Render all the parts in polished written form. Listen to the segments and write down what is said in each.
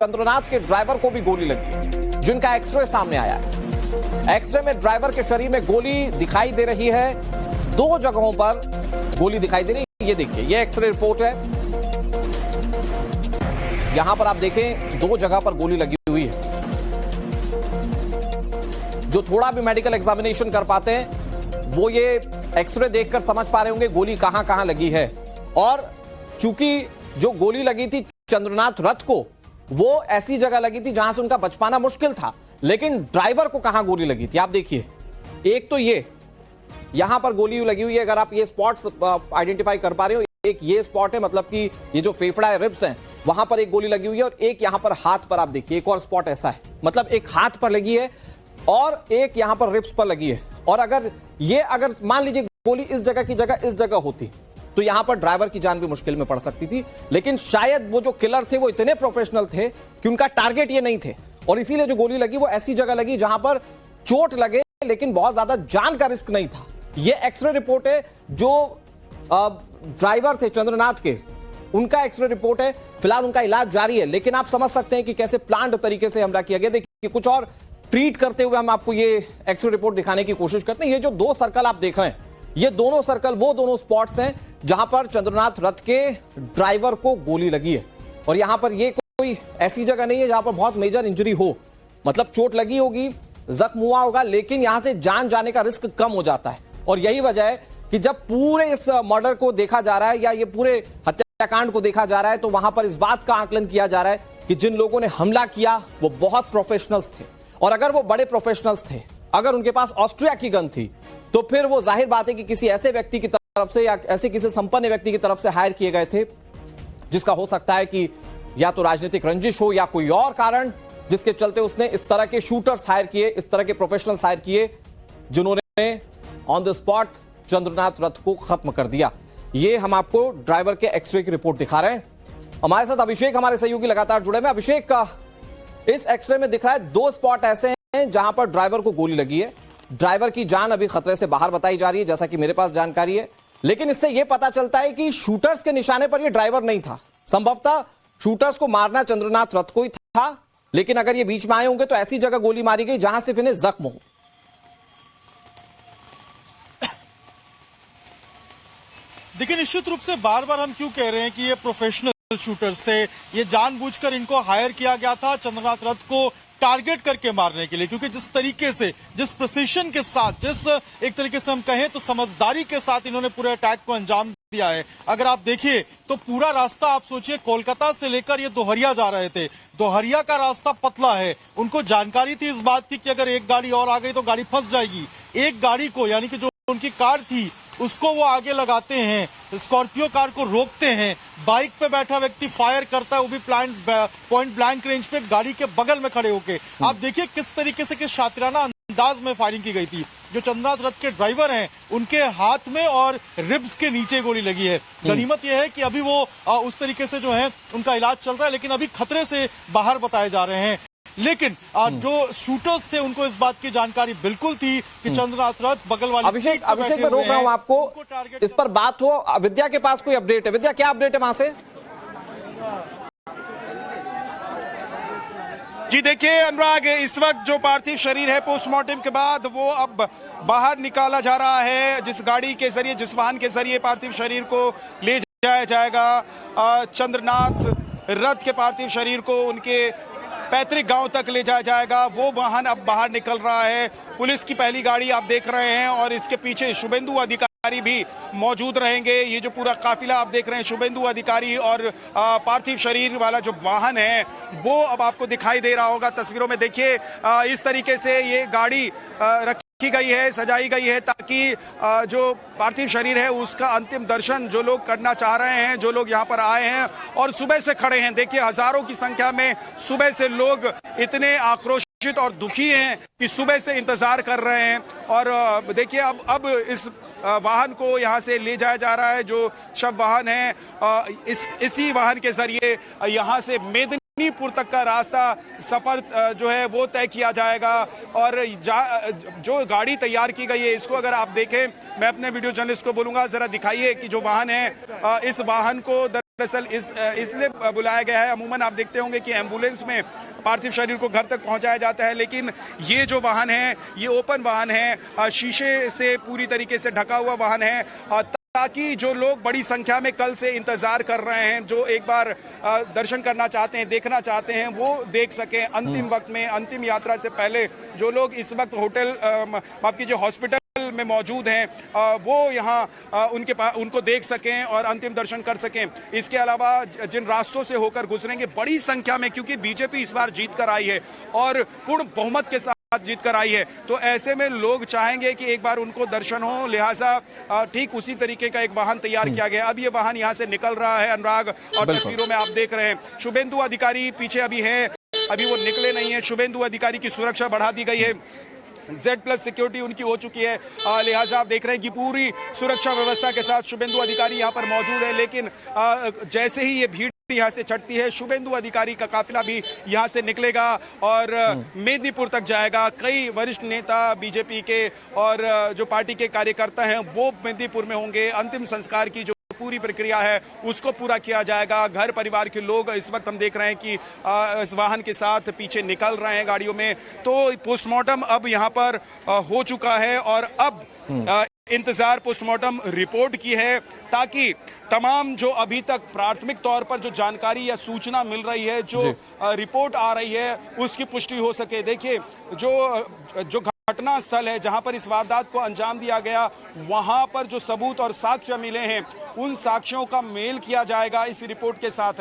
चंद्रनाथ के ड्राइवर को भी गोली लगी, जिनका एक्सरे सामने आया है। एक्सरे में ड्राइवर के शरीर में गोली दिखाई दे रही है, 2 जगहों पर गोली दिखाई दे रही है। ये देखिए, ये एक्सरे रिपोर्ट है। यहां पर आप देखें 2 जगह पर गोली लगी हुई है। जो थोड़ा भी मेडिकल एग्जामिनेशन कर पाते हैं वो ये एक्सरे देखकर समझ पा रहे होंगे गोली कहां कहां लगी है। और चूंकि जो गोली लगी थी चंद्रनाथ रथ को, वो ऐसी जगह लगी थी जहां से उनका बच पाना मुश्किल था, लेकिन ड्राइवर को कहां गोली लगी थी आप देखिए। एक तो ये यहां पर गोली लगी हुई है, अगर आप ये स्पॉट्स आइडेंटिफाई कर पा रहे हो, एक ये स्पॉट है, मतलब कि ये जो फेफड़ा है, रिब्स हैं, वहां पर एक गोली लगी हुई है, और एक यहां पर हाथ पर आप देखिए एक और स्पॉट ऐसा है, मतलब एक हाथ पर लगी है और एक यहां पर रिब्स पर लगी है। और अगर मान लीजिए गोली इस जगह की जगह इस जगह होती तो यहां पर ड्राइवर की जान भी मुश्किल में पड़ सकती थी, लेकिन शायद वो जो किलर थे वो इतने प्रोफेशनल थे कि उनका टारगेट ये नहीं थे, और इसीलिए जो गोली लगी वो ऐसी जगह लगी जहां पर चोट लगे लेकिन बहुत ज्यादा जान का रिस्क नहीं था। ये एक्सरे रिपोर्ट है, जो ड्राइवर थे चंद्रनाथ के, उनका एक्सरे रिपोर्ट है। फिलहाल उनका इलाज जारी है, लेकिन आप समझ सकते हैं कि कैसे प्लान्ड तरीके से हमला किया गया। देखिए, कुछ और ट्रीट करते हुए हम आपको ये एक्सरे रिपोर्ट दिखाने की कोशिश करते हैं। ये जो 2 सर्कल आप देख रहे हैं, ये दोनों सर्कल वो दोनों स्पॉट्स हैं जहां पर चंद्रनाथ रथ के ड्राइवर को गोली लगी है। और यहां पर ये कोई ऐसी जगह नहीं है जहां पर बहुत मेजर इंजरी हो, मतलब चोट लगी होगी, जख्म हुआ होगा, लेकिन यहां से जान जाने का रिस्क कम हो जाता है। और यही वजह है कि जब पूरे इस मर्डर को देखा जा रहा है या ये पूरे हत्याकांड को देखा जा रहा है, तो वहां पर इस बात का आकलन किया जा रहा है कि जिन लोगों ने हमला किया वो बहुत प्रोफेशनल्स थे। और अगर वो बड़े प्रोफेशनल्स थे, अगर उनके पास ऑस्ट्रिया की गन थी, तो फिर वो जाहिर बात है कि किसी ऐसे व्यक्ति की तरफ से या ऐसे किसी संपन्न व्यक्ति की तरफ से हायर किए गए थे, जिसका हो सकता है कि या तो राजनीतिक रंजिश हो या कोई और कारण, जिसके चलते उसने इस तरह के शूटर्स हायर किए, इस तरह के प्रोफेशनल्स हायर किए, जिन्होंने ऑन द स्पॉट चंद्रनाथ रथ को खत्म कर दिया। ये हम आपको ड्राइवर के एक्सरे की रिपोर्ट दिखा रहे हैं। हमारे साथ अभिषेक, हमारे सहयोगी लगातार जुड़े हैं। अभिषेक, का इस एक्सरे में दिख रहा है 2 स्पॉट ऐसे हैं जहां पर ड्राइवर को गोली लगी है। ड्राइवर की जान अभी खतरे से बाहर बताई जा रही है, जैसा कि मेरे पास जानकारी है, लेकिन इससे यह पता चलता है कि शूटर्स के निशाने पर यह ड्राइवर नहीं था। संभवतः शूटर्स को मारना चंद्रनाथ रथ को ही था, लेकिन अगर ये बीच में आए होंगे तो ऐसी जगह गोली मारी गई जहां सिर्फ इन्हें जख्म हो। देखिए, निश्चित रूप से बार बार हम क्यों कह रहे हैं कि ये प्रोफेशनल शूटर्स थे, ये जानबूझकर इनको हायर किया गया था चंद्रनाथ रथ को टारगेट करके मारने के लिए, क्योंकि जिस तरीके से, जिस प्रिसिशन के साथ, जिस एक तरीके से हम कहें तो समझदारी के साथ इन्होंने पूरे अटैक को अंजाम दिया है। अगर आप देखिए तो पूरा रास्ता, आप सोचिए, कोलकाता से लेकर ये दोहरिया जा रहे थे। दोहरिया का रास्ता पतला है, उनको जानकारी थी इस बात की कि अगर एक गाड़ी और आ गई तो गाड़ी फंस जाएगी। एक गाड़ी को, यानी कि जो उनकी कार थी, उसको वो आगे लगाते हैं, स्कॉर्पियो कार को रोकते हैं, बाइक पे बैठा व्यक्ति फायर करता है, वो भी पॉइंट ब्लैंक रेंज पे गाड़ी के बगल में खड़े होके। आप देखिए किस तरीके से, किस शातिराना अंदाज में फायरिंग की गई थी। जो चंद्रनाथ रथ के ड्राइवर हैं, उनके हाथ में और रिब्स के नीचे गोली लगी है। गनीमत यह है कि अभी वो उस तरीके से जो है उनका इलाज चल रहा है, लेकिन अभी खतरे से बाहर बताए जा रहे हैं। लेकिन जो शूटर्स थे उनको इस बात की जानकारी बिल्कुल थी कि चंद्रनाथ रथ बगल वाली अभिषेक मैं रोक रहा हूं आपको, इस पर बात हो। विद्या के पास कोई अपडेट है? विद्या, क्या अपडेट है वहां से? जी देखिए अनुराग, इस वक्त जो पार्थिव शरीर है पोस्टमार्टम के बाद वो अब बाहर निकाला जा रहा है, जिस गाड़ी के जरिए, जिस वाहन के जरिए पार्थिव शरीर को ले जाया जाएगा। चंद्रनाथ रथ के पार्थिव शरीर को उनके पैतृक गांव तक ले जाया जाएगा। वो वाहन अब बाहर निकल रहा है। पुलिस की पहली गाड़ी आप देख रहे हैं, और इसके पीछे शुभेंदु अधिकारी भी मौजूद रहेंगे। ये जो पूरा काफिला आप देख रहे हैं, शुभेंदु अधिकारी और पार्थिव शरीर वाला जो वाहन है वो अब आपको दिखाई दे रहा होगा तस्वीरों में। देखिए इस तरीके से ये गाड़ी रखी गई है, सजाई गई है, ताकि जो पार्थिव शरीर है उसका अंतिम दर्शन जो लोग करना चाह रहे हैं, जो लोग यहाँ पर आए हैं और सुबह से खड़े हैं, देखिए हजारों की संख्या में सुबह से लोग इतने आक्रोशित और दुखी हैं कि सुबह से इंतजार कर रहे हैं। और देखिए अब इस वाहन को यहाँ से ले जाया जा रहा है, जो शव वाहन है, इसी वाहन के जरिए यहाँ से मेदिनीपुर तक का रास्ता, सफर जो है वो तय किया जाएगा। और जो गाड़ी तैयार की गई है, इसको अगर आप देखें, मैं अपने वीडियो जर्नलिस्ट को बोलूंगा जरा दिखाइए कि जो वाहन है, इस वाहन को दरअसल इसलिए बुलाया गया है। अमूमन आप देखते होंगे कि एम्बुलेंस में पार्थिव शरीर को घर तक पहुंचाया जाता है, लेकिन ये जो वाहन है ये ओपन वाहन है, शीशे से पूरी तरीके से ढका हुआ वाहन है, ताकि जो लोग बड़ी संख्या में कल से इंतजार कर रहे हैं, जो एक बार दर्शन करना चाहते हैं, देखना चाहते हैं, वो देख सकें। अंतिम वक्त में, अंतिम यात्रा से पहले जो लोग इस वक्त होटल, माफ कीजिए, हॉस्पिटल में मौजूद हैं, वो यहाँ उनको देख सकें और अंतिम दर्शन कर सकें। इसके अलावा जिन रास्तों से होकर गुजरेंगे बड़ी संख्या में, क्योंकि बीजेपी इस बार जीत कर आई है और पूर्ण बहुमत के साथ जीत कर आई है, तो ऐसे में लोग चाहेंगे कि एक बार उनको दर्शन हो, लिहाजा ठीक उसी तरीके का एक वाहन तैयार किया गया। अब ये वाहन यहाँ से निकल रहा है अनुराग, और तस्वीरों में आप देख रहे हैं शुभेंदु अधिकारी पीछे अभी है, अभी वो निकले नहीं है। शुभेंदु अधिकारी की सुरक्षा बढ़ा दी गई है, Z+ सिक्योरिटी उनकी हो चुकी है, लिहाजा आप देख रहे हैं कि पूरी सुरक्षा व्यवस्था के साथ शुभेंदु अधिकारी यहाँ पर मौजूद है। लेकिन जैसे ही ये भीड़ यहाँ से चढ़ती है, शुभेंदु अधिकारी का काफिला भी यहाँ से निकलेगा और मेदिनीपुर तक जाएगा। कई वरिष्ठ नेता बीजेपी के और जो पार्टी के कार्यकर्ता हैं वो मेदिनीपुर में होंगे। अंतिम संस्कार की जो पूरी प्रक्रिया है उसको पूरा किया जाएगा। घर परिवार के लोग इस वक्त हम देख रहे हैं कि इस वाहन के साथ पीछे निकल रहे हैं गाड़ियों में। तो पोस्टमार्टम अब यहाँ पर हो चुका है और अब इंतजार पोस्टमार्टम रिपोर्ट की है, ताकि तमाम जो अभी तक प्राथमिक तौर पर जो जानकारी या सूचना मिल रही है, जो रिपोर्ट आ रही है, उसकी पुष्टि हो सके। देखिए, जो घटना स्थल है जहां पर इस वारदात को अंजाम दिया गया, वहां पर जो सबूत और साक्ष्य मिले हैं, उन साक्ष्यों का मेल किया जाएगा इस रिपोर्ट के साथ।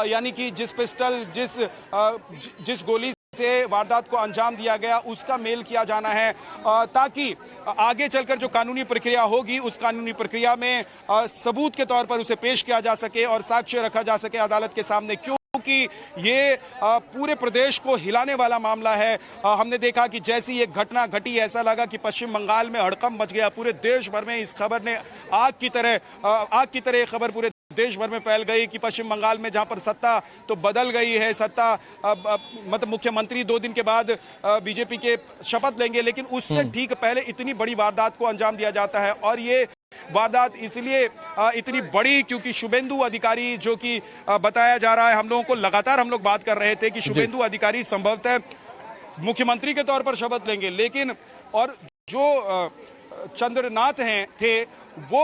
यानी कि जिस पिस्टल, जिस गोली से वारदात को अंजाम दिया गया, उसका मेल किया जाना है, ताकि आगे चलकर जो कानूनी प्रक्रिया होगी उस कानूनी प्रक्रिया में सबूत के तौर पर उसे पेश किया जा सके और साक्ष्य रखा जा सके अदालत के सामने, क्योंकि ये पूरे प्रदेश को हिलाने वाला मामला है। हमने देखा कि जैसी ये घटना घटी, ऐसा लगा कि पश्चिम बंगाल में हड़कंप मच गया। पूरे देश भर में इस खबर ने आग की तरह खबर पूरे देश भर में फैल गई कि पश्चिम बंगाल में जहां पर सत्ता तो बदल गई है, सत्ता मतलब मुख्यमंत्री 2 दिन के बाद बीजेपी के शपथ लेंगे, लेकिन उससे ठीक पहले इतनी बड़ी वारदात को अंजाम दिया जाता है। और ये वारदात इसलिए इतनी बड़ी क्योंकि शुभेंदु अधिकारी, जो कि बताया जा रहा है, हम लोगों को लगातार हम लोग बात कर रहे थे कि शुभेंदु अधिकारी संभवतः मुख्यमंत्री के तौर पर शपथ लेंगे, लेकिन और जो चंद्रनाथ थे वो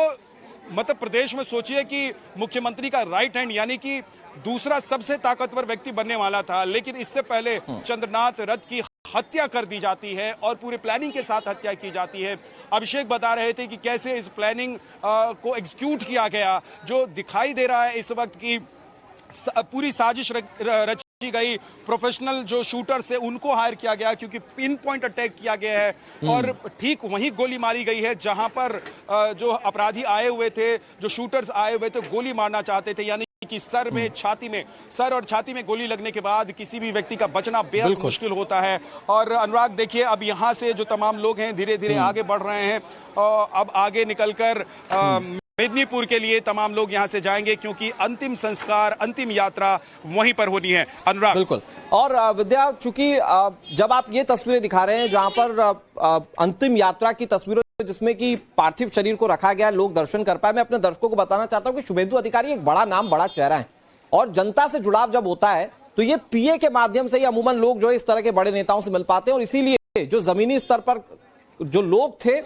मतलब प्रदेश में सोचिए कि मुख्यमंत्री का राइट हैंड, यानी कि दूसरा सबसे ताकतवर व्यक्ति बनने वाला था, लेकिन इससे पहले चंद्रनाथ रथ की हत्या कर दी जाती है और पूरी प्लानिंग के साथ हत्या की जाती है। अभिषेक बता रहे थे कि कैसे इस प्लानिंग को एग्जीक्यूट किया गया, जो दिखाई दे रहा है इस वक्त की पूरी साजिश रची गई। प्रोफेशनल जो शूटर्स थे उनको हायर किया गया, क्योंकि पिन पॉइंट अटैक किया गया है और ठीक वहीं गोली मारी गई है जहां पर जो अपराधी आए हुए थे, जो शूटर्स आए हुए थे, गोली मारना चाहते थे। यानी कि सर और छाती में गोली लगने के बाद किसी भी व्यक्ति का बचना बेहद मुश्किल होता है। और अनुराग देखिए, अब यहाँ से जो तमाम लोग हैं धीरे धीरे आगे बढ़ रहे हैं, अब आगे निकलकर मेदिनीपुर के लिए तमाम लोग यहां से जाएंगे, क्योंकि अंतिम संस्कार, अंतिम यात्रा वहीं पर होनी है। अनुराग, बिल्कुल। और विद्या, चूंकि जब आप ये तस्वीरें दिखा रहे हैं जहां पर अंतिम यात्रा की तस्वीरें जिसमें कि पार्थिव शरीर को रखा गया, लोग दर्शन कर पाए, मैं अपने दर्शकों को बताना चाहता हूं कि शुभेंदु अधिकारी एक बड़ा नाम, बड़ा चेहरा है, और जनता से जुड़ाव जब होता है तो ये पीए के माध्यम से ही अमूमन लोग जो इस तरह के बड़े नेताओं से मिल पाते हैं, और इसीलिए जो जमीनी स्तर पर जो लोग थे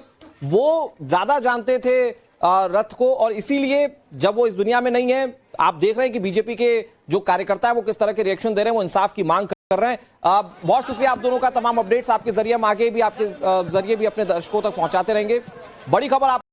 वो ज्यादा जानते थे रथ को, और इसीलिए जब वो इस दुनिया में नहीं है, आप देख रहे हैं कि बीजेपी के जो कार्यकर्ता है वो किस तरह के रिएक्शन दे रहे हैं, वो इंसाफ की मांग कर रहे हैं। बहुत शुक्रिया आप दोनों का। तमाम अपडेट्स आपके जरिए हम आगे भी आपके जरिए भी अपने दर्शकों तक पहुंचाते रहेंगे। बड़ी खबर आप